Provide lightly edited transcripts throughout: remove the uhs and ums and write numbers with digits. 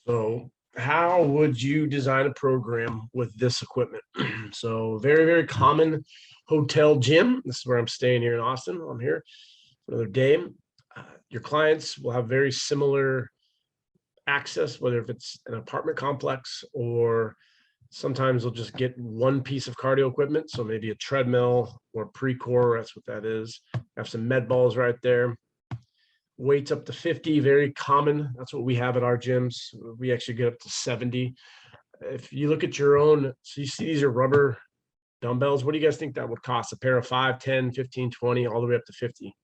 So how would you design a program with this equipment? So very, very common hotel gym. This is where I'm staying here in Austin. I'm here for another day. Your clients will have very similar access, whether if it's an apartment complex or sometimes they'll just get one piece of cardio equipment. So maybe a treadmill or pre-core, that's what that is. Have some med balls right there. Weights up to 50, very common. That's what we have at our gyms. We actually get up to 70. If you look at your own, so you see these are rubber dumbbells. What do you guys think that would cost? A pair of 5, 10, 15, 20, all the way up to 50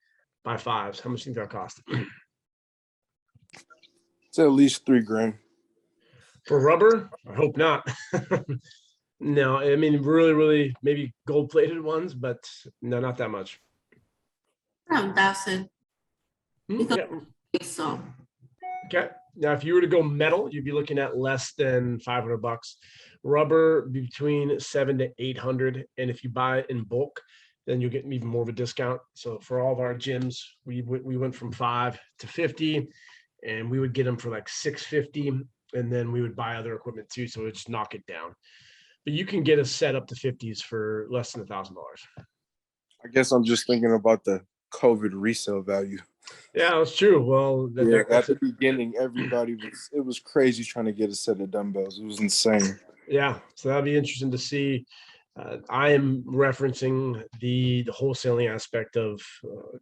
by fives. How much do you think that cost? It's at least $3,000. For rubber? I hope not. No, I mean, really, maybe gold-plated ones, but no, not that much. Around dozen. Yeah. So Okay. Now, if you were to go metal, you'd be looking at less than $500. Rubber between 700 to 800, and if you buy it in bulk, then you'll get even more of a discount. So for all of our gyms, we went from 5 to 50, and we would get them for like $650, and then we would buy other equipment too, so it'd just knock it down. But you can get a set up to 50s for less than $1,000. I guess I'm just thinking about the COVID resale value. Yeah, that's true. Well, At the beginning, it was crazy trying to get a set of dumbbells. It was insane. Yeah, so that'll be interesting to see. I am referencing the wholesaling aspect of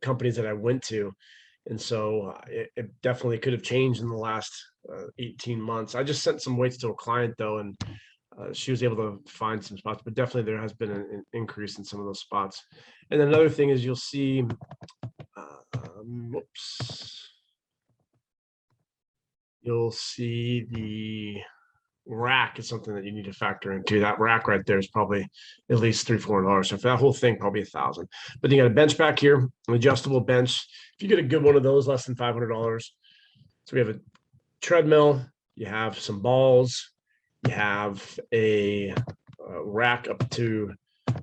companies that I went to. And so it definitely could have changed in the last 18 months. I just sent some weights to a client though, and she was able to find some spots, but definitely there has been an increase in some of those spots. And then another thing is you'll see, you'll see the rack is something that you need to factor into. That rack right there is probably at least $300-400. So for that whole thing, probably $1,000. But you got a bench back here, an adjustable bench. If you get a good one of those, less than $500. So we have a treadmill, you have some balls, you have a rack up to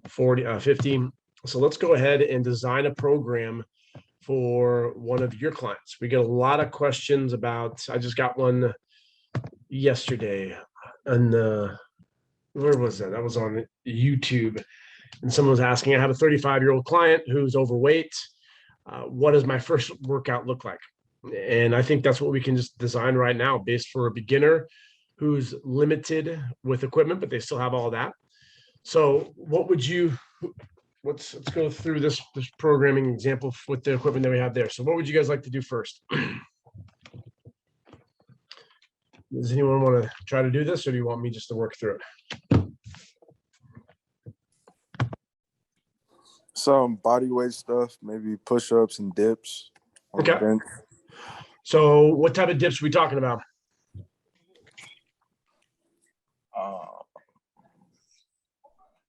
50. So let's go ahead and design a program for one of your clients. We get a lot of questions about, I just got one yesterday, and where was that? That was on YouTube, and someone was asking, I have a 35-year-old client who's overweight. What does my first workout look like? And I think that's what we can just design right now, based for a beginner who's limited with equipment, but they still have all that. So what would you, let's go through this programming example with the equipment that we have there. So what would you guys like to do first? Does anyone want to try to do this, or do you want me just to work through it? Some body weight stuff, maybe push-ups and dips. Okay. So what type of dips are we talking about?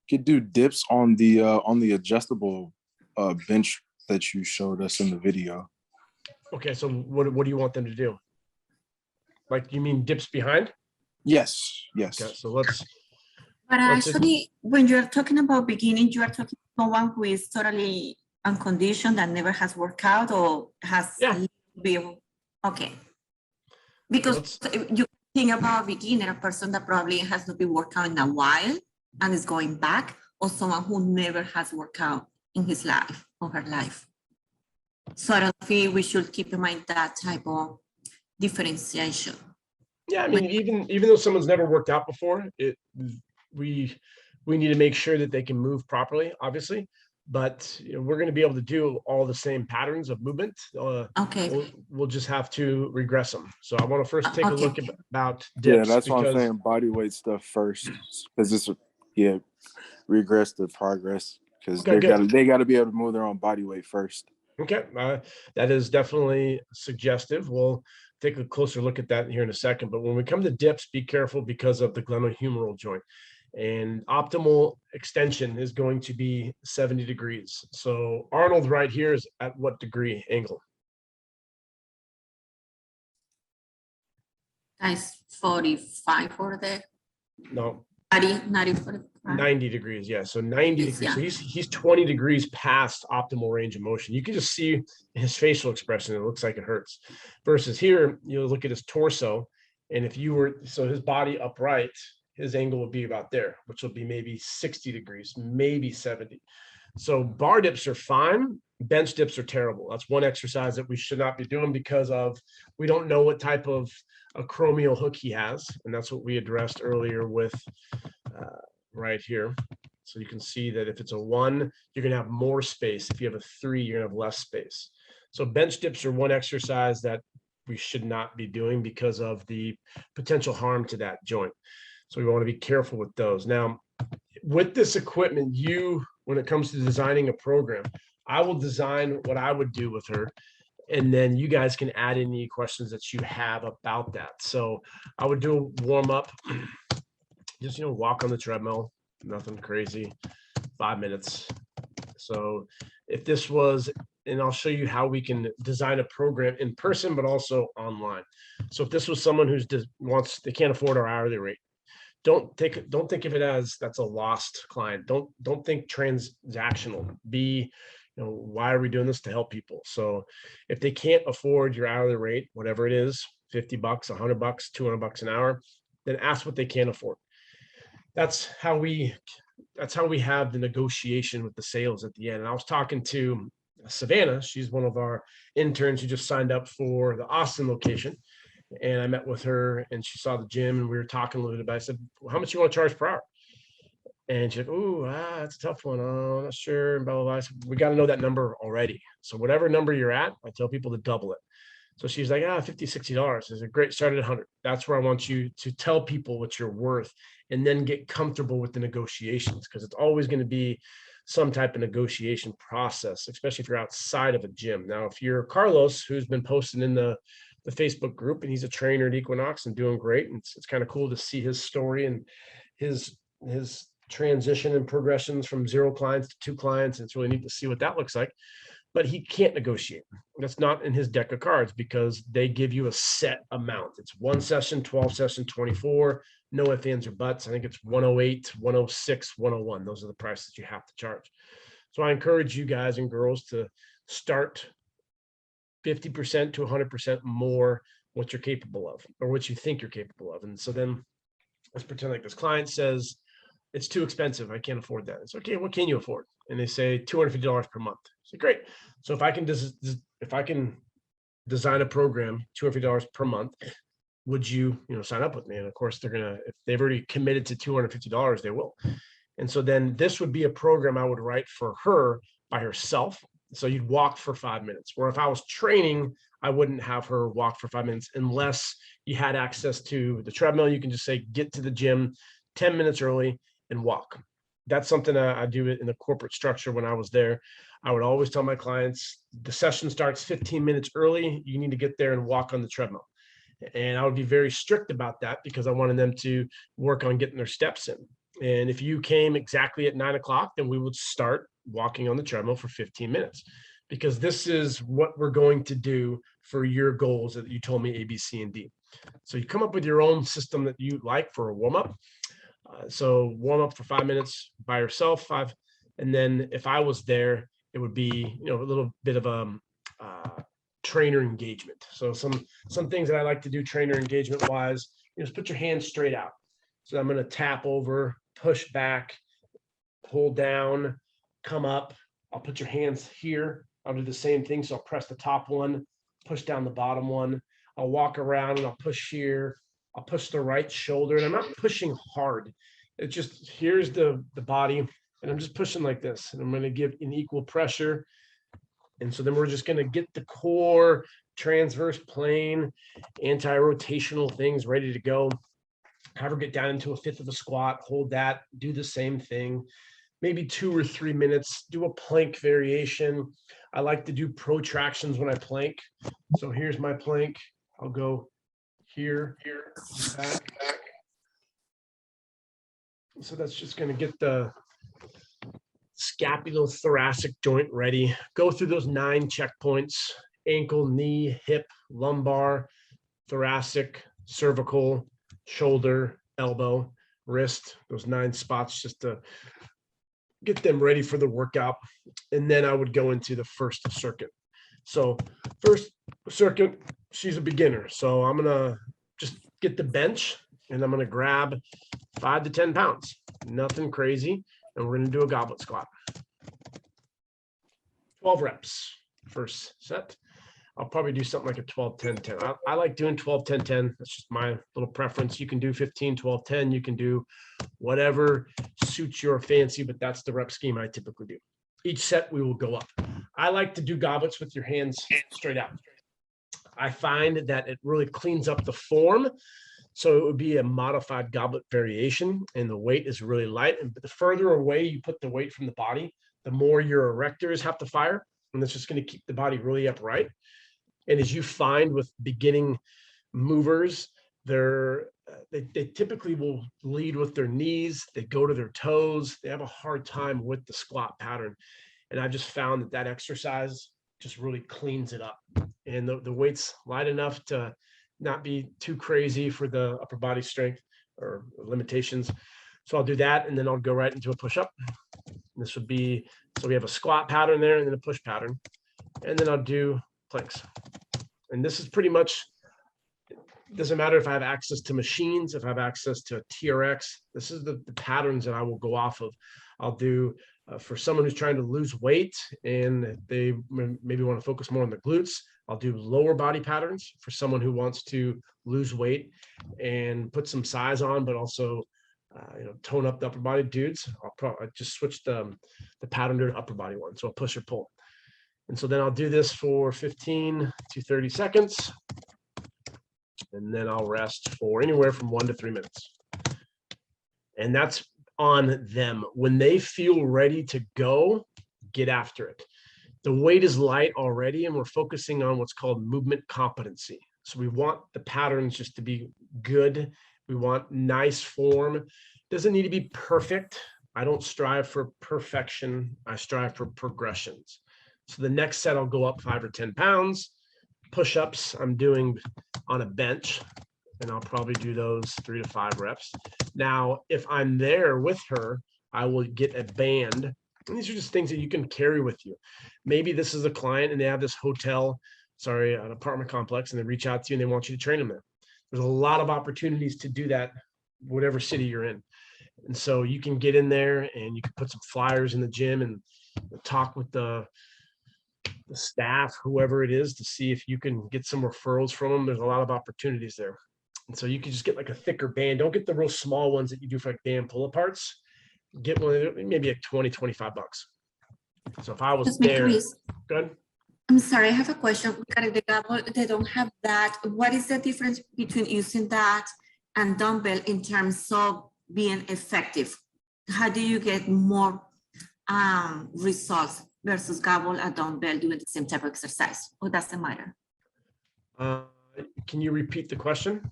Could do dips on the adjustable bench that you showed us in the video. Okay, so what do you want them to do? Like, you mean dips behind? Yes. Okay, so let's. But actually, when you're talking about beginning, you are talking about someone who is totally unconditioned and never has worked out or has okay. Because you think about a beginner, a person that probably has not been working out in a while and is going back, or someone who never has worked out in his life or her life. So I don't think we should keep in mind that type of differentiation. Yeah, I mean, even though someone's never worked out before, we need to make sure that they can move properly, obviously. But we're going to be able to do all the same patterns of movement. Okay. We'll just have to regress them. So I want to first take a look about dips. Yeah, that's why I'm saying body weight stuff first, because it's regress the progress, because they got to be able to move their own body weight first. Okay, that is definitely suggestive. We'll take a closer look at that here in a second. But when we come to dips, be careful because of the glenohumeral joint. And optimal extension is going to be 70 degrees. So Arnold right here is at what degree angle? Nice 45 for the. No. 90 degrees, yeah. So 90 degrees. Yeah. So he's 20 degrees past optimal range of motion. You can just see his facial expression. It looks like it hurts. Versus here, you look at his torso, And if you were, so his body upright, his angle would be about there, which will be maybe 60 degrees, maybe 70. So bar dips are fine. Bench dips are terrible. That's one exercise that we should not be doing because of, we don't know what type of acromial hook he has. And that's what we addressed earlier with right here. So you can see that if it's a 1, you're going to have more space. If you have a 3, you're going to have less space. So bench dips are one exercise that we should not be doing because of the potential harm to that joint. So we want to be careful with those. Now, with this equipment, when it comes to designing a program, I will design what I would do with her. And then you guys can add any questions that you have about that. So I would do a warm up, just, walk on the treadmill, nothing crazy, 5 minutes. So if this was, and I'll show you how we can design a program in person, but also online. So if this was someone who's they can't afford our hourly rate, don't think of it as that's a lost client. Don't think transactional. Why are we doing this? To help people. So if they can't afford your hourly rate, whatever it is, $50, $100, $200 an hour, then ask what they can afford. That's how we have the negotiation with the sales at the end. And I was talking to Savannah. She's one of our interns who just signed up for the Austin location. And I met with her and she saw the gym and we were talking a little bit about it. I said, well, how much you want to charge per hour? And she's like, oh, that's a tough one. Oh, I'm not sure. And blah, blah, blah. I said, we got to know that number already. So whatever number you're at, I tell people to double it. So she's like, $50, $60. I said, great, start at 100. That's where I want you to tell people what you're worth and then get comfortable with the negotiations, because it's always going to be some type of negotiation process, especially if you're outside of a gym. Now, if you're Carlos, who's been posting in the Facebook group, and he's a trainer at Equinox and doing great, and it's kind of cool to see his story and his transition and progressions from 0 clients to 2 clients. And it's really neat to see what that looks like. But he can't negotiate. That's not in his deck of cards because they give you a set amount. It's 1 session, 12 session, 24, no ifs, ands, or buts. I think it's 108, 106, 101. Those are the prices you have to charge. So I encourage you guys and girls to start 50% to 100% more what you're capable of, or what you think you're capable of. And so then let's pretend like this client says, it's too expensive, I can't afford that. It's okay, what can you afford? And they say $250 per month. So great. So if I can design a program, $250 per month, would you sign up with me? And of course, if they've already committed to $250, they will. And so then this would be a program I would write for her by herself. So you'd walk for 5 minutes. Where if I was training, I wouldn't have her walk for 5 minutes unless you had access to the treadmill. You can just say, get to the gym 10 minutes early and walk. That's something I do in the corporate structure. When I was there, I would always tell my clients, the session starts 15 minutes early. You need to get there and walk on the treadmill. And I would be very strict about that because I wanted them to work on getting their steps in. And if you came exactly at 9 o'clock, then we would start walking on the treadmill for 15 minutes, because this is what we're going to do for your goals that you told me, A, B, C, and D. So you come up with your own system that you like for a warm-up. So warm up for 5 minutes by yourself, 5. And then if I was there, it would be, a little bit of a trainer engagement. So some things that I like to do trainer engagement wise, just put your hands straight out. So I'm going to tap over, push back, pull down, come up. I'll put your hands here. I'll do the same thing. So I'll press the top one, push down the bottom one. I'll walk around and I'll push here. I'll push the right shoulder, and I'm not pushing hard. It's just, here's the body, and I'm just pushing like this, and I'm going to give an equal pressure. And so then we're just going to get the core, transverse plane, anti-rotational things ready to go. Have her get down into a 1/5 of a squat, hold that, do the same thing, maybe 2 or 3 minutes, do a plank variation. I like to do protractions when I plank. So here's my plank. I'll go here, back. So that's just going to get the scapulothoracic joint ready. Go through those 9 checkpoints: ankle, knee, hip, lumbar, thoracic, cervical, shoulder, elbow, wrist, those 9 spots, just to get them ready for the workout. And then I would go into the first circuit. So first circuit, she's a beginner. So I'm going to just get the bench and I'm going to grab 5 to 10 pounds, nothing crazy. And we're going to do a goblet squat. 12 reps, first set. I'll probably do something like a 12, 10, 10. I like doing 12, 10, 10. That's just my little preference. You can do 15, 12, 10. You can do whatever suits your fancy, but that's the rep scheme I typically do. Each set we will go up. I like to do goblets with your hands straight out. I find that it really cleans up the form. So it would be a modified goblet variation, and the weight is really light. And the further away you put the weight from the body, the more your erectors have to fire, and that's just going to keep the body really upright. And as you find with beginning movers, they typically will lead with their knees. They go to their toes. They have a hard time with the squat pattern. And I've just found that exercise just really cleans it up. And the weight's light enough to not be too crazy for the upper body strength or limitations. So I'll do that, and then I'll go right into a push-up. This would be, so we have a squat pattern there and then a push pattern. And then I'll do planks. And this is pretty much, doesn't matter if I have access to machines, if I have access to a TRX, this is the patterns that I will go off of. I'll do for someone who's trying to lose weight and they maybe want to focus more on the glutes, I'll do lower body patterns. For someone who wants to lose weight and put some size on, but also tone up the upper body dudes, I'll just switch the pattern to an upper body one. So I'll push or pull. And so then I'll do this for 15 to 30 seconds. And then I'll rest for anywhere from 1 to 3 minutes. And that's on them. When they feel ready to go, get after it. The weight is light already, and we're focusing on what's called movement competency. So we want the patterns just to be good. We want nice form. Doesn't need to be perfect. I don't strive for perfection. I strive for progressions. So the next set, I'll go up 5 or 10 pounds. Push-ups, I'm doing on a bench, and I'll probably do those 3 to 5 reps. Now, if I'm there with her, I will get a band. And these are just things that you can carry with you. Maybe this is a client and they have this an apartment complex, and they reach out to you and they want you to train them there. There's a lot of opportunities to do that, whatever city you're in. And so you can get in there and you can put some flyers in the gym and talk with the staff, whoever it is, to see if you can get some referrals from them. There's a lot of opportunities there. And so you can just get like a thicker band. Don't get the real small ones that you do for like band pull-aparts. Get one, maybe like 20, 25 bucks. So if I was there, good. I'm sorry, I have a question regarding the gobble. They don't have that. What is the difference between using that and dumbbell in terms of being effective? How do you get more results versus gobble and dumbbell doing the same type of exercise? Or doesn't matter? Can you repeat the question?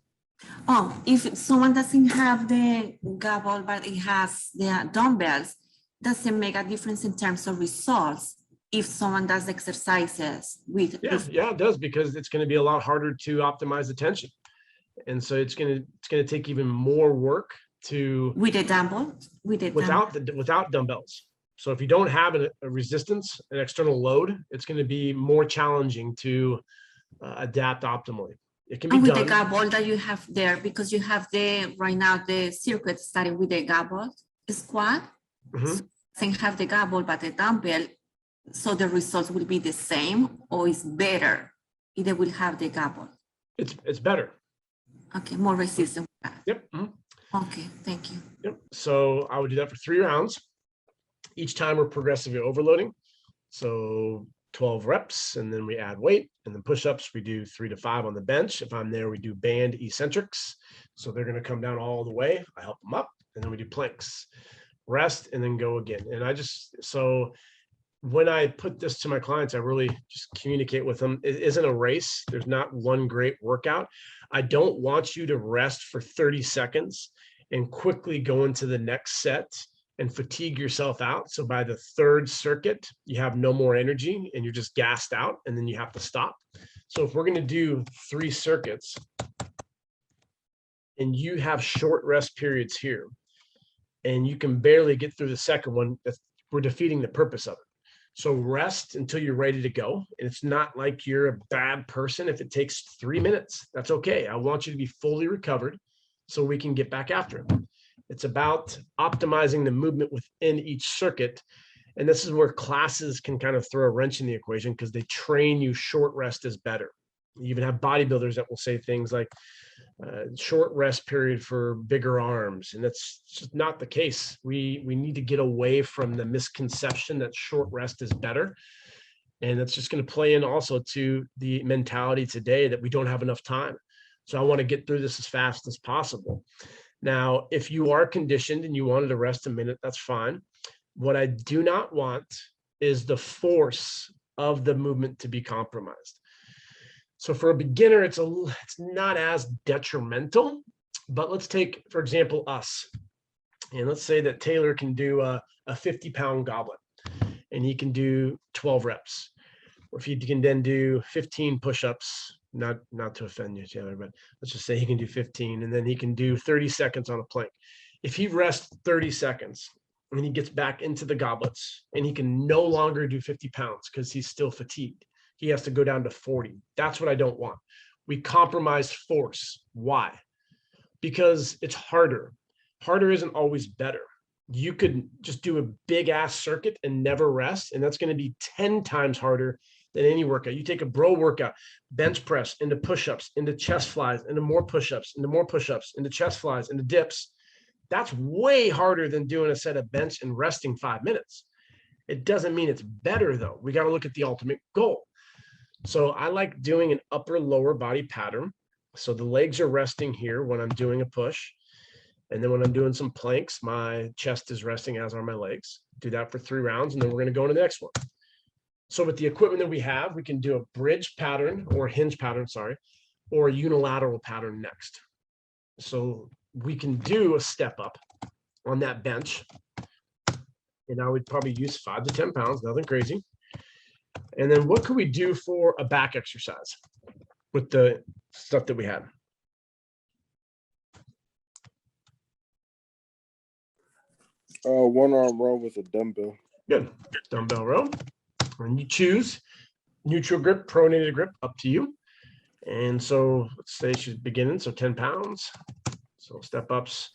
Oh, if someone doesn't have the gobble, but it has the dumbbells, does it make a difference in terms of results if someone does exercises with? Yeah, it does, because it's going to be a lot harder to optimize the tension. And so it's going to take even more work to with the dumbbell, without dumbbells. So if you don't have a resistance, an external load, it's going to be more challenging to adapt optimally. It can be with done. The gobble that you have there, because you have right now the circuit starting with the gobble squat. So you have the gobble, but the dumbbell, so the results will be the same, or is better if they will have the gobble? It's better. Okay, more resistant. Yep. Okay, thank you. Yep. So I would do that for 3 rounds. Each time we're progressively overloading. So 12 reps, and then we add weight, and then push-ups, we do 3 to 5 on the bench. If I'm there, we do band eccentrics. So they're going to come down all the way. I help them up, and then we do planks, rest, and then go again. And so when I put this to my clients, I really just communicate with them. It isn't a race. There's not one great workout. I don't want you to rest for 30 seconds and quickly go into the next set and fatigue yourself out. So by the 3rd circuit, you have no more energy and you're just gassed out, and then you have to stop. So if we're going to do 3 circuits and you have short rest periods here and you can barely get through the second one, we're defeating the purpose of it. So rest until you're ready to go. And it's not like you're a bad person if it takes 3 minutes. That's okay. I want you to be fully recovered so we can get back after it. It's about optimizing the movement within each circuit. And this is where classes can kind of throw a wrench in the equation because they train you short rest is better. You even have bodybuilders that will say things like short rest period for bigger arms. And that's just not the case. We need to get away from the misconception that short rest is better. And that's just going to play in also to the mentality today that we don't have enough time. So I want to get through this as fast as possible. Now, if you are conditioned and you wanted to rest a minute, that's fine. What I do not want is the force of the movement to be compromised. So for a beginner, it's not as detrimental, but let's take, for example, us. And let's say that Taylor can do a 50-pound goblet and he can do 12 reps. Or if he can then do 15 push-ups, not to offend you, Taylor, but let's just say he can do 15 and then he can do 30 seconds on a plank. If he rests 30 seconds and he gets back into the goblets and he can no longer do 50 pounds because he's still fatigued, he has to go down to 40. That's what I don't want. We compromise force. Why? Because it's harder. Harder isn't always better. You could just do a big ass circuit and never rest, and that's going to be 10 times harder than any workout. You take a bro workout, bench press into push-ups, into chest flies, into more push-ups, into more push-ups, into chest flies, into dips. That's way harder than doing a set of bench and resting 5 minutes. It doesn't mean it's better though. We got to look at the ultimate goal. So I like doing an upper lower body pattern. So the legs are resting here when I'm doing a push. And then when I'm doing some planks, my chest is resting, as are my legs. Do that for 3 rounds, and then we're going to go into the next one. So with the equipment that we have, we can do a bridge pattern or hinge pattern, or a unilateral pattern next. So we can do a step up on that bench. And I would probably use 5 to 10 pounds, nothing crazy. And then what could we do for a back exercise with the stuff that we had? One arm row with a dumbbell. Good. Dumbbell row. And you choose neutral grip, pronated grip, up to you. And so let's say she's beginning, so 10 pounds. So step ups.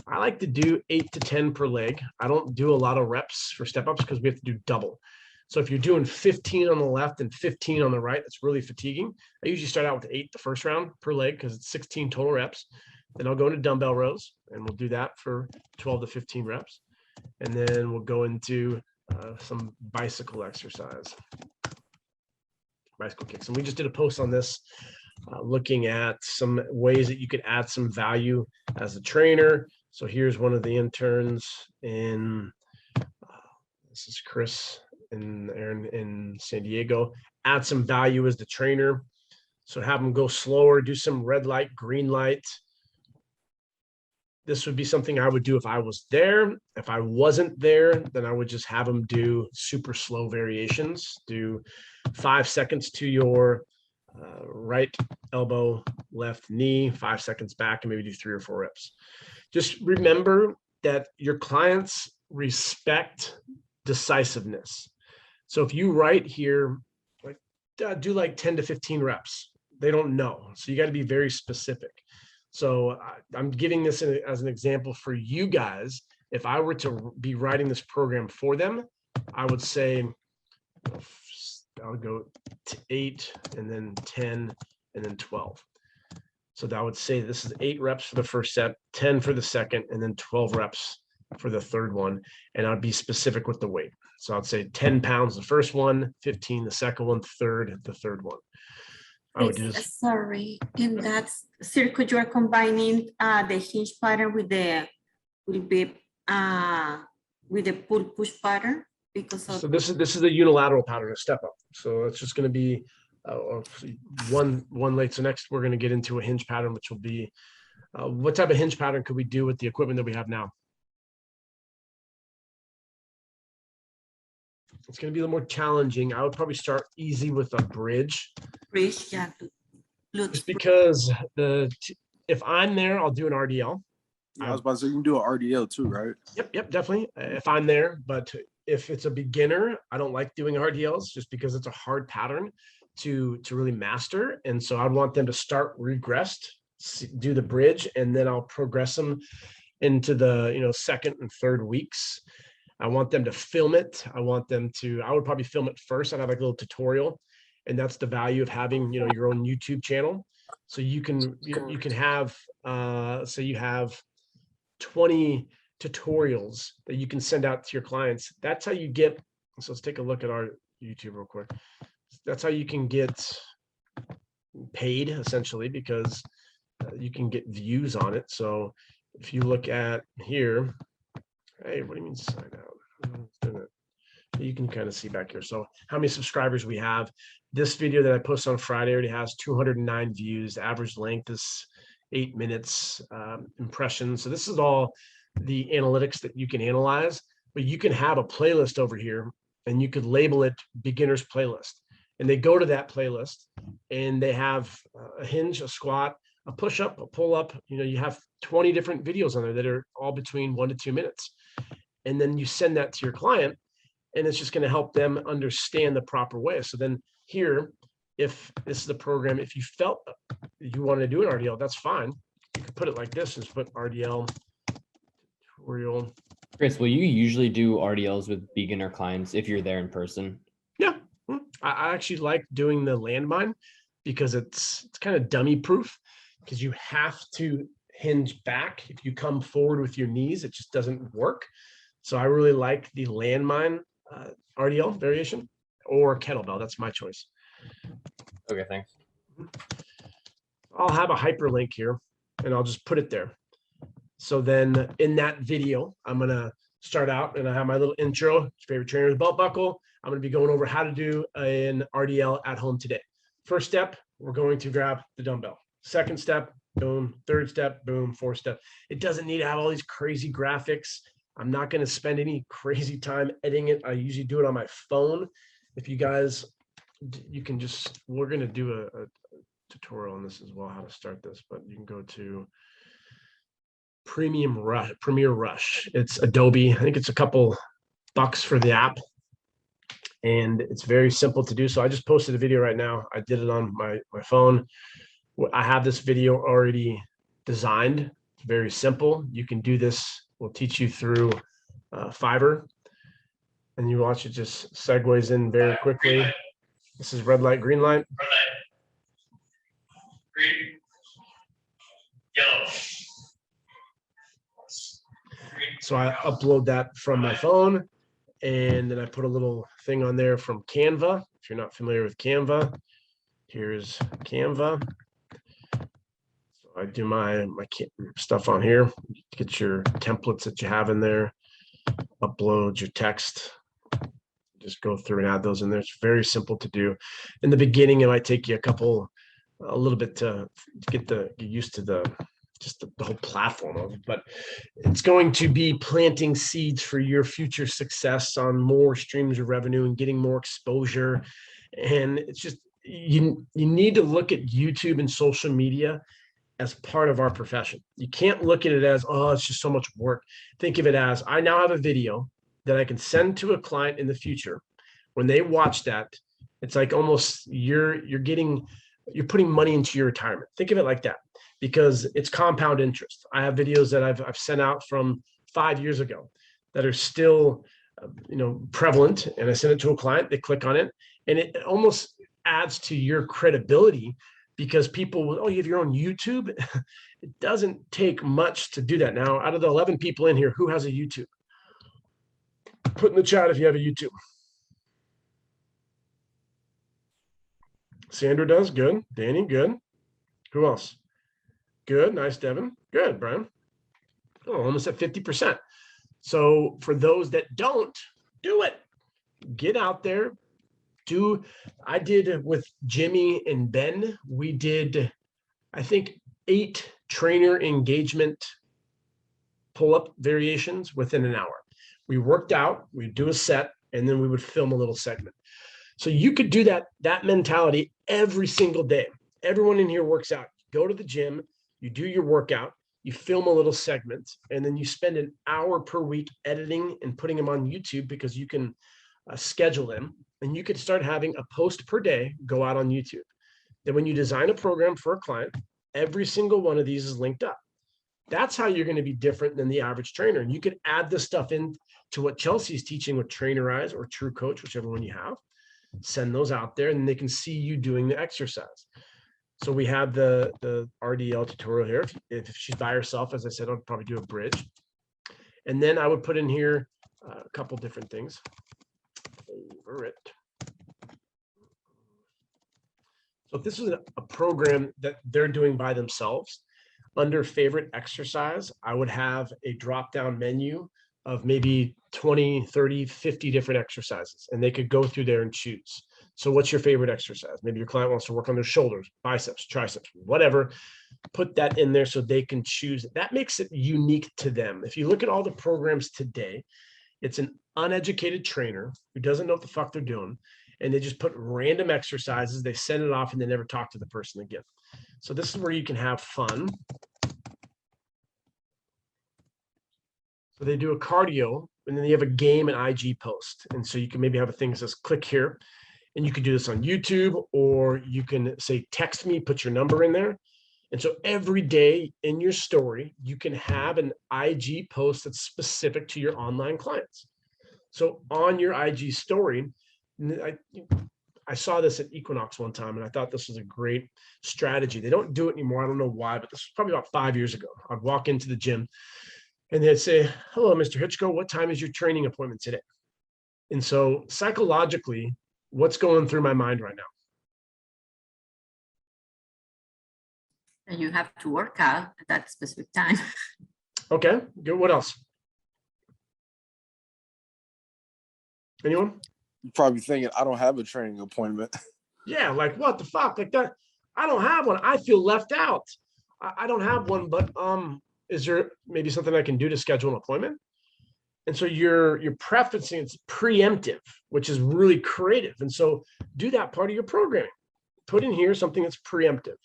I like to do 8 to 10 per leg. I don't do a lot of reps for step ups because we have to do double. So if you're doing 15 on the left and 15 on the right, that's really fatiguing. I usually start out with 8 the first round per leg because it's 16 total reps. Then I'll go into dumbbell rows and we'll do that for 12 to 15 reps. And then we'll go into some bicycle exercise, bicycle kicks. And we just did a post on this, looking at some ways that you could add some value as a trainer. So here's one of the interns in, this is Chris and Aaron in San Diego. Add some value as the trainer. So have them go slower, do some red light, green light. This would be something I would do if I was there. If I wasn't there, then I would just have them do super slow variations. Do 5 seconds to your right elbow, left knee, 5 seconds back, and maybe do 3 or 4 reps. Just remember that your clients respect decisiveness. So if you write here, like do like 10 to 15 reps, they don't know. So you got to be very specific. So I'm giving this as an example for you guys. If I were to be writing this program for them, I would say I'll go to 8 and then 10 and then 12. So that would say this is 8 reps for the first set, 10 for the second, and then 12 reps for the third one. And I'd be specific with the weight. So I'd say 10 pounds the first one, 15 the second one, the third one. I would do this. Sorry, in that circuit you are combining the hinge pattern with the pull push pattern because of. So this is a unilateral pattern, a step up. So it's just going to be one late. So next we're going to get into a hinge pattern, which will be what type of hinge pattern could we do with the equipment that we have now? It's going to be a little more challenging. I would probably start easy with a bridge. Bridge, yeah. Just because if I'm there, I'll do an RDL. I was about to say you can do an RDL too, right? Yep, definitely. If I'm there, but if it's a beginner, I don't like doing RDLs just because it's a hard pattern to really master. And so I want them to start regressed, do the bridge, and then I'll progress them into the second and third weeks. I want them to film it. I would probably film it first. I'd have like a little tutorial, and that's the value of having your own YouTube channel. So you can have so you have 20 tutorials that you can send out to your clients. That's how you get. So let's take a look at our YouTube real quick. That's how you can get paid, essentially, because you can get views on it. So if you look at here, hey, what do you mean sign out? You can kind of see back here. So how many subscribers we have. This video that I posted on Friday already has 209 views. The average length is 8 minutes, impressions. So this is all the analytics that you can analyze, but you can have a playlist over here and you could label it beginner's playlist. And they go to that playlist and they have a hinge, a squat, a push up, a pull up. You have 20 different videos on there that are all between 1 to 2 minutes. And then you send that to your client, and it's just going to help them understand the proper way. So then here, if this is the program, if you felt you want to do an RDL, that's fine. You can put it like this, just put RDL tutorial. Chris, will you usually do RDLs with beginner clients if you're there in person? Yeah, I actually like doing the landmine because it's kind of dummy proof, because you have to hinge back. If you come forward with your knees, it just doesn't work. So I really like the landmine RDL variation or kettlebell. That's my choice. Okay, thanks. I'll have a hyperlink here and I'll just put it there. So then in that video, I'm going to start out and I have my little intro, favorite trainer's belt buckle. I'm going to be going over how to do an RDL at home today. First step, we're going to grab the dumbbell. Second step, boom. Third step, boom. Fourth step. It doesn't need to have all these crazy graphics. I'm not going to spend any crazy time editing it. I usually do it on my phone. If you guys, we're going to do a tutorial on this as well, how to start this, but you can go to Premiere Rush. It's Adobe. I think it's a couple bucks for the app, and it's very simple to do. So I just posted a video right now. I did it on my phone. I have this video already designed. It's very simple. You can do this. We'll teach you through Fiverr, and you watch it just segues in very quickly. This is red light, green light. Green, yellow. So I upload that from my phone, and then I put a little thing on there from Canva. If you're not familiar with Canva, here's Canva. So I do my stuff on here. Get your templates that you have in there, upload your text, just go through and add those in there. It's very simple to do. In the beginning, it might take you a little bit to get used to the whole platform of it, but it's going to be planting seeds for your future success on more streams of revenue and getting more exposure. And it's just, you need to look at YouTube and social media as part of our profession. You can't look at it as, oh, it's just so much work. Think of it as, I now have a video that I can send to a client in the future. When they watch that, it's like almost you're putting money into your retirement. Think of it like that, because it's compound interest. I have videos that I've sent out from 5 years ago that are still, prevalent, and I send it to a client. They click on it, and it almost adds to your credibility, because people, oh, you have your own YouTube. It doesn't take much to do that. Now, out of the 11 people in here, who has a YouTube? Put in the chat if you have a YouTube. Sandra does, good. Danny, good. Who else? Good, nice, Devin. Good, Brian. Oh, almost at 50%. So for those that don't, do it. Get out there. I did with Jimmy and Ben, we did, I think, 8 trainer engagement pull-up variations within an hour. We worked out, we'd do a set, and then we would film a little segment. So you could do that mentality every single day. Everyone in here works out. You go to the gym, you do your workout, you film a little segment, and then you spend an hour per week editing and putting them on YouTube, because you can schedule them, and you could start having a post per day go out on YouTube. Then when you design a program for a client, every single one of these is linked up. That's how you're going to be different than the average trainer. And you could add this stuff in to what Chelsea's teaching with Trainerize or True Coach, whichever one you have. Send those out there, and they can see you doing the exercise. So we have the RDL tutorial here. If she's by herself, as I said, I'll probably do a bridge. And then I would put in here a couple different things. Favorite. So if this is a program that they're doing by themselves, under favorite exercise, I would have a drop-down menu of maybe 20, 30, 50 different exercises, and they could go through there and choose. So what's your favorite exercise? Maybe your client wants to work on their shoulders, biceps, triceps, whatever. Put that in there so they can choose. That makes it unique to them. If you look at all the programs today, it's an uneducated trainer who doesn't know what the fuck they're doing, and they just put random exercises, they send it off, and they never talk to the person again. So this is where you can have fun. So they do a cardio, and then you have a game and IG post. And so you can maybe have a thing that says click here, and you can do this on YouTube, or you can say, text me, put your number in there. And so every day in your story, you can have an IG post that's specific to your online clients. So on your IG story, I saw this at Equinox one time, and I thought this was a great strategy. They don't do it anymore. I don't know why, but this was probably about 5 years ago. I'd walk into the gym, and they'd say, hello, Mr. Hitchko, what time is your training appointment today? And so psychologically, what's going through my mind right now? And you have to work out at that specific time. Okay, good. What else? Anyone? You're probably thinking, I don't have a training appointment. Yeah, like what the fuck? Like that, I don't have one. I feel left out. I don't have one, but is there maybe something I can do to schedule an appointment? And so you're prefacing it's preemptive, which is really creative. And so do that part of your programming. Put in here something that's preemptive.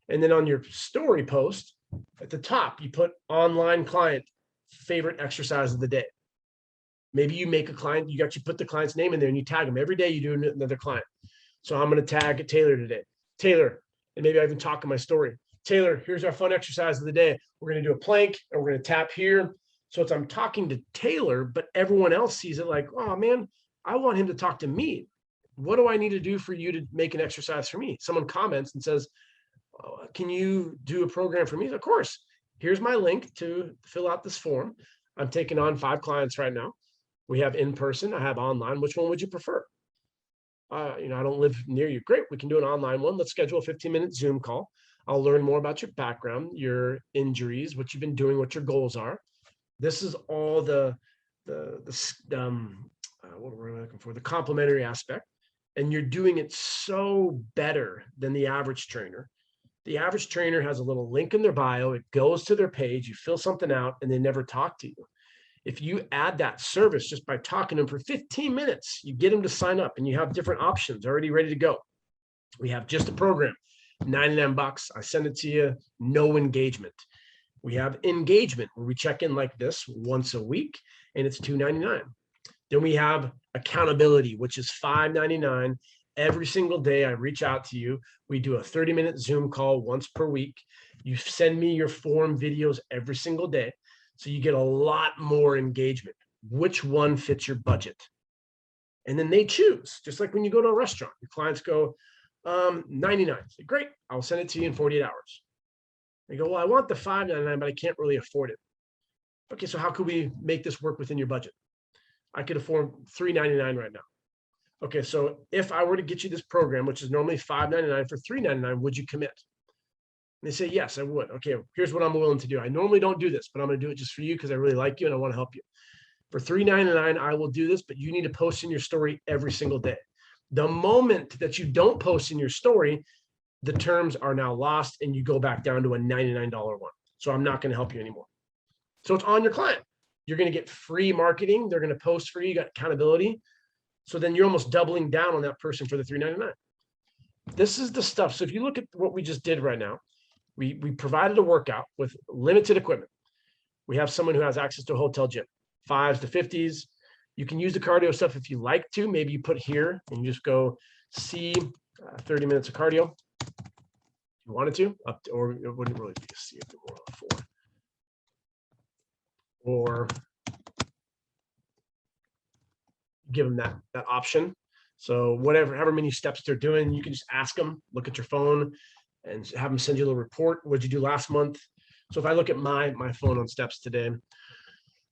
And then on your story post at the top, you put online client favorite exercise of the day. Maybe you make a client, you put the client's name in there and you tag them. Every day you do another client. So I'm going to tag Taylor today. Taylor, and maybe I even talk in my story. Taylor, here's our fun exercise of the day. We're going to do a plank and we're going to tap here. So I'm talking to Taylor, but everyone else sees it like, oh man, I want him to talk to me. What do I need to do for you to make an exercise for me? Someone comments and says, oh, can you do a program for me? Of course. Here's my link to fill out this form. I'm taking on 5 clients right now. We have in person, I have online. Which one would you prefer? I don't live near you. Great, we can do an online one. Let's schedule a 15-minute Zoom call. I'll learn more about your background, your injuries, what you've been doing, what your goals are. This is all what we're looking for, the complementary aspect. And you're doing it so better than the average trainer. The average trainer has a little link in their bio. It goes to their page. You fill something out and they never talk to you. If you add that service just by talking to them for 15 minutes, you get them to sign up and you have different options already ready to go. We have just a program, $99. I send it to you, no engagement. We have engagement where we check in like this once a week and it's $2.99. Then we have accountability, which is $5.99. Every single day I reach out to you. We do a 30-minute Zoom call once per week. You send me your form videos every single day. So you get a lot more engagement. Which one fits your budget? And then they choose, just like when you go to a restaurant, your clients go, 99. Say, great, I'll send it to you in 48 hours. They go, well, I want the $5.99, but I can't really afford it. Okay, so how could we make this work within your budget? I could afford $3.99 right now. Okay, so if I were to get you this program, which is normally $5.99 for $3.99, would you commit? And they say, yes, I would. Okay, here's what I'm willing to do. I normally don't do this, but I'm going to do it just for you because I really like you and I want to help you. For $3.99, I will do this, but you need to post in your story every single day. The moment that you don't post in your story, the terms are now lost and you go back down to a $99 one. So I'm not going to help you anymore. So it's on your client. You're going to get free marketing. They're going to post for you. You got accountability. So then you're almost doubling down on that person for the $3.99. This is the stuff. So if you look at what we just did right now, We provided a workout with limited equipment. We have someone who has access to a hotel gym, 5s to 50s. You can use the cardio stuff if you like to. Maybe you put here and you just go C, 30 minutes of cardio. If you wanted to, up to, or it wouldn't really be a C, it'd be more of a 4. Or give them that option. So however many steps they're doing, you can just ask them, look at your phone and have them send you a little report. What'd you do last month? So if I look at my phone on steps today,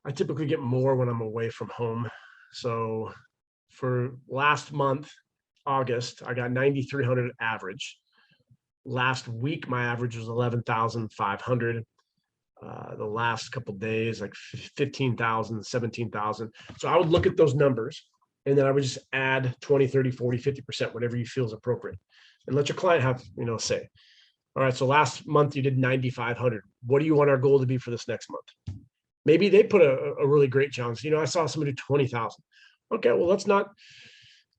I typically get more when I'm away from home. So for last month, August, I got 9,300 average. Last week, my average was 11,500. The last couple of days, like 15,000, 17,000. So I would look at those numbers and then I would just add 20, 30, 40, 50%, whatever you feel is appropriate. And let your client have, say, all right, so last month you did 9,500. What do you want our goal to be for this next month? Maybe they put a really great challenge. I saw somebody do 20,000. Okay, well, let's not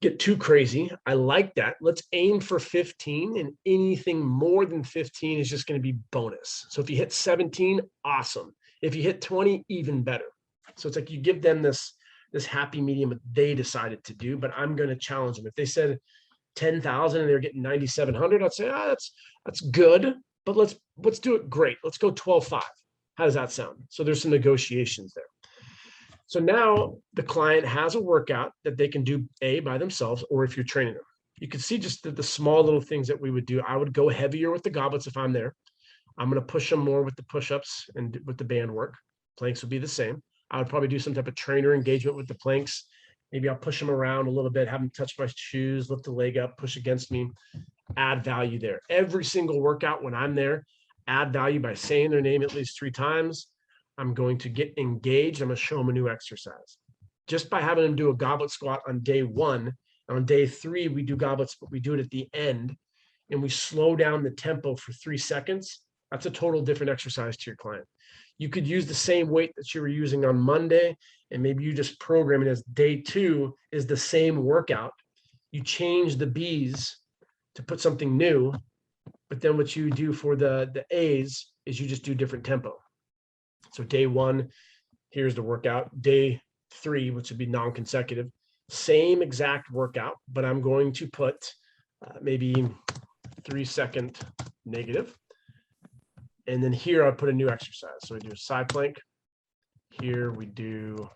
get too crazy. I like that. Let's aim for 15, and anything more than 15 is just going to be bonus. So if you hit 17, awesome. If you hit 20, even better. So it's like you give them this happy medium that they decided to do, but I'm going to challenge them. If they said 10,000 and they're getting 9,700, I'd say, that's good, but let's do it great. Let's go 12.5. How does that sound? So there's some negotiations there. So now the client has a workout that they can do by themselves, or if you're training them. You can see just the small little things that we would do. I would go heavier with the goblets if I'm there. I'm going to push them more with the push-ups and with the band work. Planks would be the same. I would probably do some type of trainer engagement with the planks. Maybe I'll push them around a little bit, have them touch my shoes, lift the leg up, push against me, add value there. Every single workout when I'm there, add value by saying their name at least 3 times. I'm going to get engaged. I'm going to show them a new exercise. Just by having them do a goblet squat on day 1, on day 3, we do goblets, but we do it at the end and we slow down the tempo for 3 seconds. That's a total different exercise to your client. You could use the same weight that you were using on Monday, and maybe you just program it as day 2 is the same workout. You change the B's to put something new, but then what you do for the A's is you just do different tempo. So day 1, here's the workout. Day 3, which would be non-consecutive, same exact workout, but I'm going to put maybe 3-second negative. And then here I'll put a new exercise. So we do a side plank. Here we do,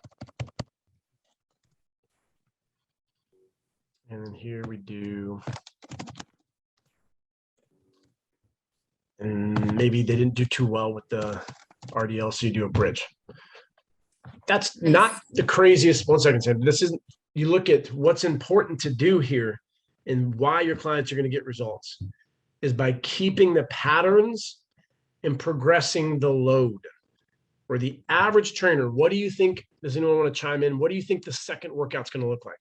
and then here we do, and maybe they didn't do too well with the RDL, so you do a bridge. That's not the craziest. 1 second, Sam. This isn't, you look at what's important to do here and why your clients are going to get results is by keeping the patterns and progressing the load. Or the average trainer, what do you think? Does anyone want to chime in? What do you think the second workout's going to look like?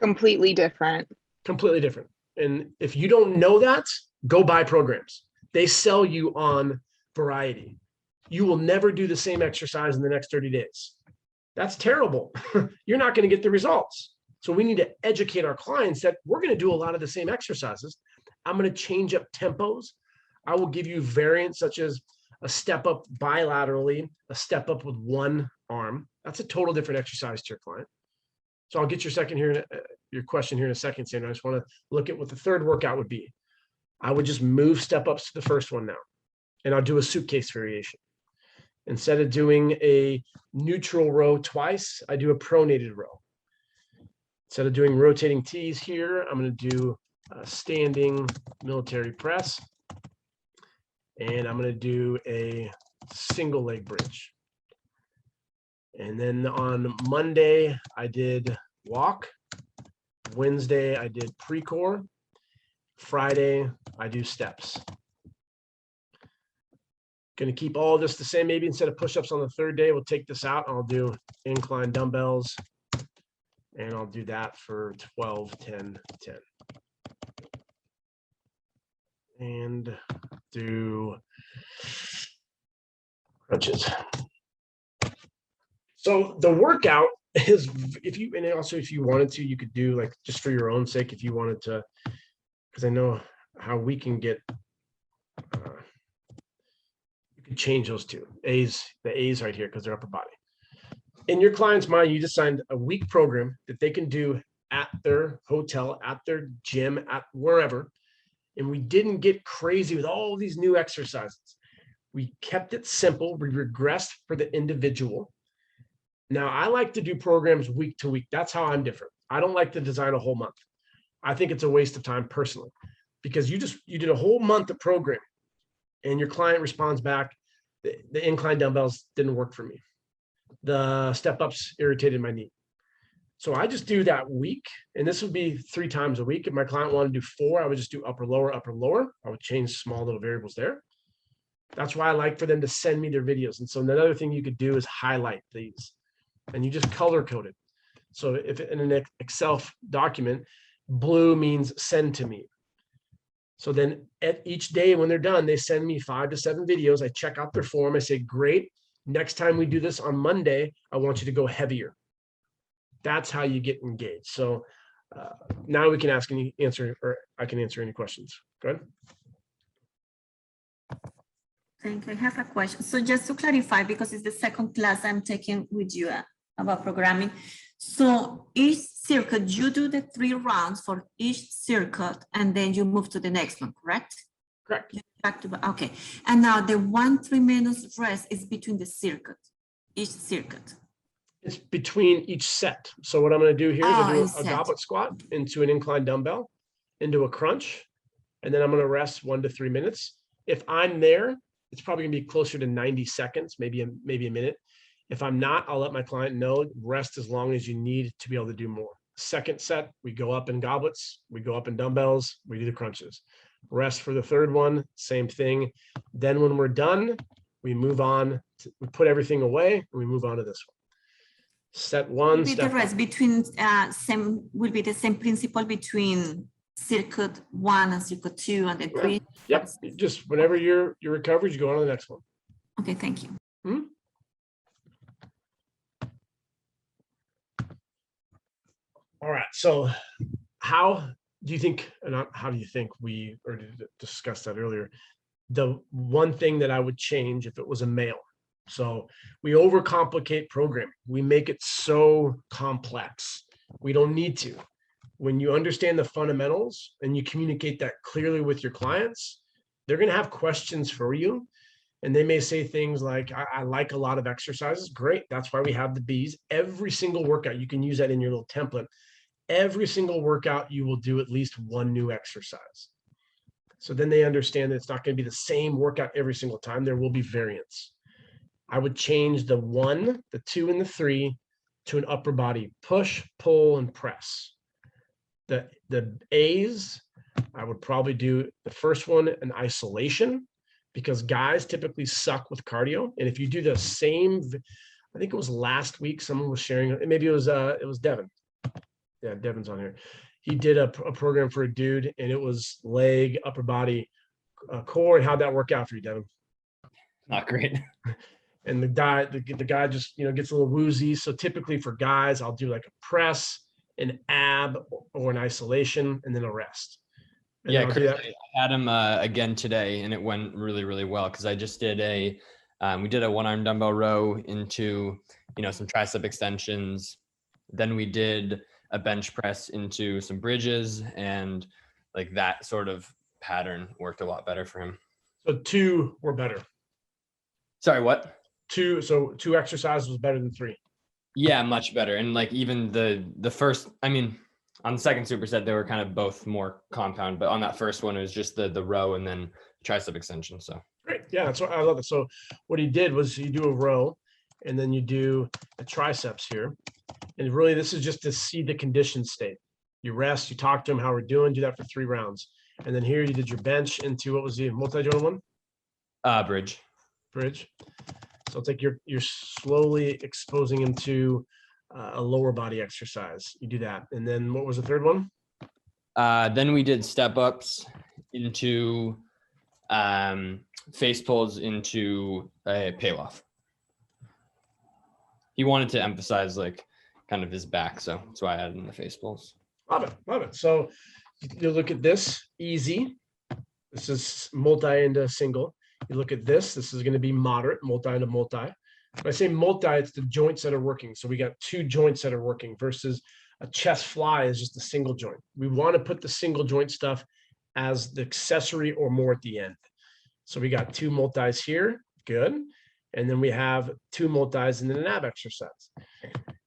Completely different. Completely different. And if you don't know that, go buy programs. They sell you on variety. You will never do the same exercise in the next 30 days. That's terrible. You're not going to get the results. So we need to educate our clients that we're going to do a lot of the same exercises. I'm going to change up tempos. I will give you variants such as a step up bilaterally, a step up with one arm. That's a total different exercise to your client. So I'll get your question here in a second, Sandra. I just want to look at what the third workout would be. I would just move step ups to the first one now, and I'll do a suitcase variation. Instead of doing a neutral row twice, I do a pronated row. Instead of doing rotating T's here, I'm going to do a standing military press. And I'm going to do a single leg bridge. And then on Monday, I did walk. Wednesday, I did pre-core. Friday, I do steps. Going to keep all of this the same. Maybe instead of push-ups on the third day, we'll take this out and I'll do incline dumbbells. And I'll do that for 12, 10, 10. And do crunches. So the workout is, if you wanted to, you could do like just for your own sake, if you wanted to because I know how we can get, you can change those two. The A's right here because they're upper body. In your client's mind, you designed a week program that they can do at their hotel, at their gym, at wherever. And we didn't get crazy with all these new exercises. We kept it simple. We regressed for the individual. Now, I like to do programs week to week. That's how I'm different. I don't like to design a whole month. I think it's a waste of time personally, because you did a whole month of programming and your client responds back, the incline dumbbells didn't work for me. The step ups irritated my knee. So I just do that week, and this would be 3 times a week. If my client wanted to do 4, I would just do upper, lower, upper, lower. I would change small little variables there. That's why I like for them to send me their videos. And so another thing you could do is highlight these, and you just color code it. So if in an Excel document, blue means send to me. So then at each day when they're done, they send me 5 to 7 videos. I check out their form. I say, great. Next time we do this on Monday, I want you to go heavier. That's how you get engaged. So now we can I can answer any questions. Go ahead. Thank you. I have a question. So just to clarify, because it's the second class I'm taking with you about programming. So each circuit, you do the 3 rounds for each circuit, and then you move to the next one, correct? Correct. Back to, okay. And now the 1 3-minute rest is between the circuit, each circuit. It's between each set. So what I'm going to do here is I'll do a set. goblet squat into an incline dumbbell, into a crunch, and then I'm going to rest 1 to 3 minutes. If I'm there, it's probably going to be closer to 90 seconds, maybe a minute. If I'm not, I'll let my client know, rest as long as you need to be able to do more. Second set, we go up in goblets, we go up in dumbbells, we do the crunches. Rest for the third one, same thing. Then when we're done, we move on, we put everything away, and we move on to this one. Set 1, Will be the rest between will be the same principle between circuit 1 and circuit 2 and then 3. Yep. Just whenever you're recovered, you go on to the next one. Okay, thank you. All right. So how do you think, not how do you think, we already discussed that earlier. The one thing that I would change if it was a male. So we overcomplicate programming. We make it so complex. We don't need to. When you understand the fundamentals and you communicate that clearly with your clients, they're going to have questions for you. And they may say things like, I like a lot of exercises. Great. That's why we have the B's. Every single workout, you can use that in your little template. Every single workout, you will do at least 1 new exercise. So then they understand that it's not going to be the same workout every single time. There will be variance. I would change the 1, the 2, and the 3 to an upper body push, pull, and press. The A's, I would probably do the first one in isolation, because guys typically suck with cardio. And if you do the same, I think it was last week, someone was sharing, maybe it was Devin. Yeah, Devin's on here. He did a program for a dude, and it was leg, upper body, core. And how'd that work out for you, Devin? Not great. And the guy just gets a little woozy. So typically for guys, I'll do like a press, an ab, or an isolation, and then a rest. And yeah, Chris, I had him again today, and it went really, really well, because I just did we did a 1-arm dumbbell row into some tricep extensions. Then we did a bench press into some bridges, and like that sort of pattern worked a lot better for him. So 2 were better. Sorry, what? 2. So 2 exercises was better than 3. Yeah, much better. And like even the first, I mean, on the second superset, they were kind of both more compound, but on that first one, it was just the row and then tricep extension. So great. Yeah, that's what I love it. So what he did was you do a row, and then you do a triceps here. And really, this is just to see the condition state. You rest, you talk to him how we're doing, do that for 3 rounds. And then here you did your bench into, what was the multi-joint one? Bridge. So it's like you're slowly exposing him to a lower body exercise. You do that. And then what was the third one? Then we did step ups into face pulls into a payoff. He wanted to emphasize like kind of his back, so that's why I added in the face pulls. Love it. So you look at this, easy. This is multi into single. You look at this is going to be moderate, multi into multi. When I say multi, it's the joints that are working. So we got 2 joints that are working versus a chest fly is just a single joint. We want to put the single joint stuff as the accessory or more at the end. So we got 2 multis here, good. And then we have 2 multis in an ab exercise.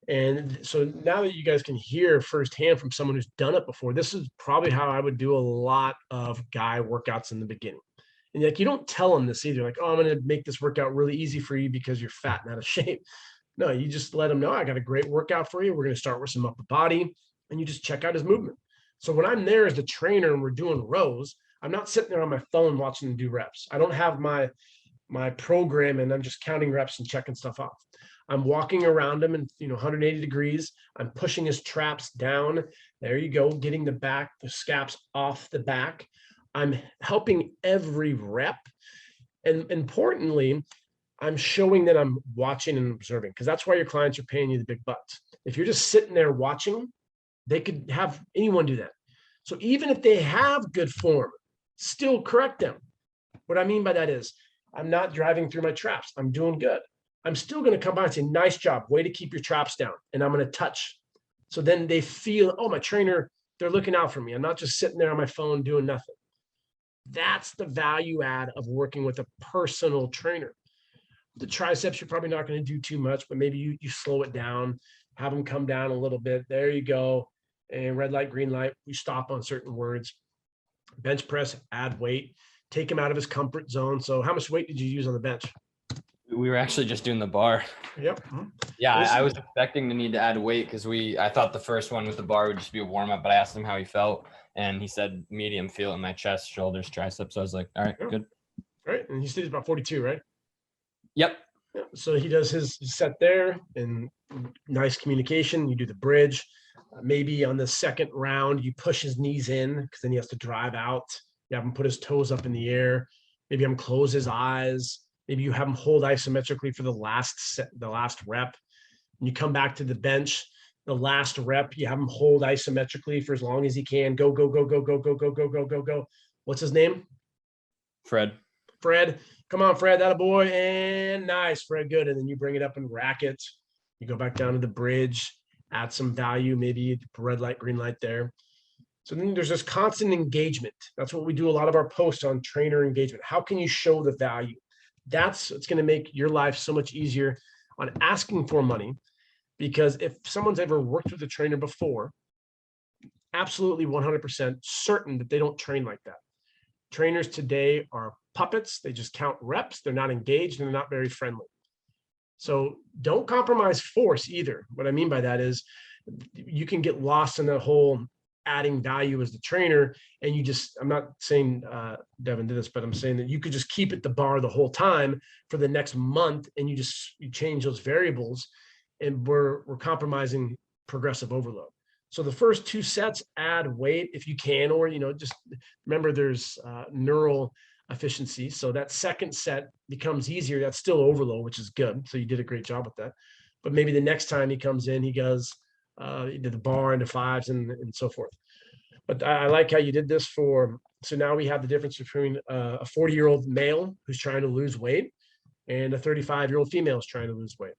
And so now that you guys can hear firsthand from someone who's done it before, this is probably how I would do a lot of guy workouts in the beginning. And like, you don't tell them this either, like, oh, I'm going to make this workout really easy for you because you're fat and out of shape. No, you just let them know, I got a great workout for you. We're going to start with some upper body, and you just check out his movement. So when I'm there as the trainer and we're doing rows, I'm not sitting there on my phone watching him do reps. I don't have my program and I'm just counting reps and checking stuff off. I'm walking around him and 180 degrees. I'm pushing his traps down. There you go, getting the scaps off the back. I'm helping every rep. And importantly, I'm showing that I'm watching and observing, because that's why your clients are paying you the big bucks. If you're just sitting there watching, they could have anyone do that. So even if they have good form, still correct them. What I mean by that is, I'm not driving through my traps. I'm doing good. I'm still going to come by and say, nice job, way to keep your traps down. And I'm going to touch. So then they feel, oh, my trainer, they're looking out for me. I'm not just sitting there on my phone doing nothing. That's the value add of working with a personal trainer. The triceps, you're probably not going to do too much, but maybe you slow it down, have them come down a little bit. There you go. And red light, green light, we stop on certain words. Bench press, add weight, take him out of his comfort zone. So how much weight did you use on the bench? We were actually just doing the bar. Yep. Yeah, I was expecting to need to add weight because I thought the first one with the bar would just be a warm up, but I asked him how he felt and he said medium, feel it in my chest, shoulders, triceps. So I was like, all right, good. Right. And he said he's about 42, right? Yep. Yeah. So he does his set there and nice communication. You do the bridge. Maybe on the second round, you push his knees in because then he has to drive out. You have him put his toes up in the air. Maybe have him close his eyes. Maybe you have him hold isometrically for the last rep. And you come back to the bench, the last rep, you have him hold isometrically for as long as he can. Go, go, go, go, go, go, go, go, go, go, go. What's his name? Fred. Come on, Fred, that a boy. And nice, Fred, good. And then you bring it up and rack it. You go back down to the bridge, add some value, maybe red light, green light there. So then there's this constant engagement. That's what we do a lot of our posts on trainer engagement. How can you show the value? That's what's going to make your life so much easier on asking for money. Because if someone's ever worked with a trainer before, absolutely 100% certain that they don't train like that. Trainers today are puppets. They just count reps. They're not engaged and they're not very friendly. So don't compromise force either. What I mean by that is you can get lost in the whole adding value as the trainer. And I'm not saying Devin did this, but I'm saying that you could just keep it the bar the whole time for the next month. And you change those variables and we're compromising progressive overload. So the first 2 sets, add weight if you can, or, just remember there's neural efficiency. So that second set becomes easier. That's still overload, which is good. So you did a great job with that. But maybe the next time he comes in, he goes into the bar into 5s and so forth. But I like how you did this so now we have the difference between a 40-year-old male who's trying to lose weight and a 35-year-old female is trying to lose weight.